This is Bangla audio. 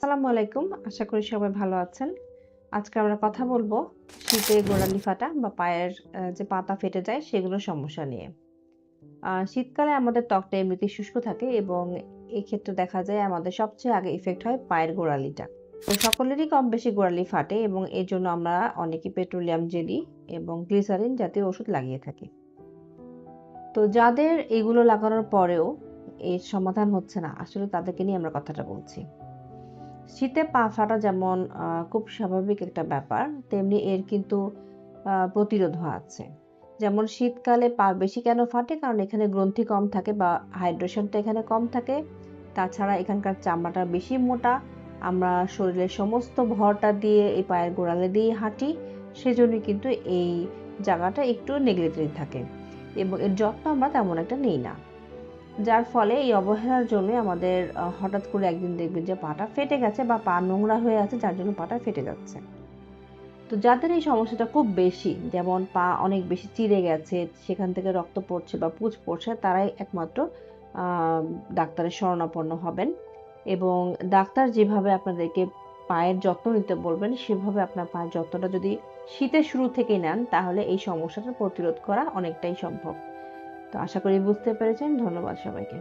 আসসালামু আলাইকুম। আশা করি সবাই ভালো আছেন। আজকে আমরা কথা বলবো শীতে গোড়ালি ফাটা বা পায়ের যে পাতা ফেটে যায় সেগুলোর সমস্যা নিয়ে। শীতকালে আমাদের ত্বকটা এমনিতেই শুষ্ক থাকে এবং এক্ষেত্রে দেখা যায় আমাদের সবচেয়ে আগে ইফেক্ট হয় পায়ের গোড়ালিটা। তো সকলেরই কম বেশি গোড়ালি ফাটে এবং এর জন্য আমরা অনেকেই পেট্রোলিয়াম জেলি এবং গ্লিসারিন জাতীয় ওষুধ লাগিয়ে থাকি। তো যাদের এগুলো লাগানোর পরেও এর সমাধান হচ্ছে না, আসলে তাদেরকে নিয়ে আমরা কথাটা বলছি। শীতে পা ফাটা যেমন খুব স্বাভাবিক একটা ব্যাপার, তেমনি এর কিন্তু প্রতিরোধও আছে। যেমন শীতকালে পা বেশি কেন ফাটে? কারণ এখানে গ্রন্থি কম থাকে বা হাইড্রেশনটা এখানে কম থাকে। তাছাড়া এখানকার চামড়াটা বেশি মোটা। আমরা শরীরের সমস্ত ভরটা দিয়ে এই পায়ের গোড়ালি দিয়ে হাঁটি। সেজন্যই কিন্তু এই জায়গাটা একটু নেগলেক্টেড থাকে এবং এর যত্ন আমরা তেমন একটা নেই না। যার ফলে এই অবহেলার জন্যই আমাদের হঠাৎ করে একদিন দেখবেন যে পাটা ফেটে গেছে বা পা নোংরা হয়ে আছে যার জন্য পাটা ফেটে যাচ্ছে। তো যাদের এই সমস্যাটা খুব বেশি, যেমন পা অনেক বেশি চিড়ে গেছে, সেখান থেকে রক্ত পড়ছে বা পুঁজ পড়ছে, তারাই একমাত্র আ ডাক্তারের শরণাপন্ন হবেন এবং ডাক্তার যেভাবে আপনাদেরকে পায়ের যত্ন নিতে বলবেন, সেভাবে আপনার পায়ের যত্নটা যদি শীতের শুরু থেকেই নেন, তাহলে এই সমস্যাটা প্রতিরোধ করা অনেকটাই সম্ভব। তো আশা করি বুঝতে পেরেছেন। ধন্যবাদ সবাইকে।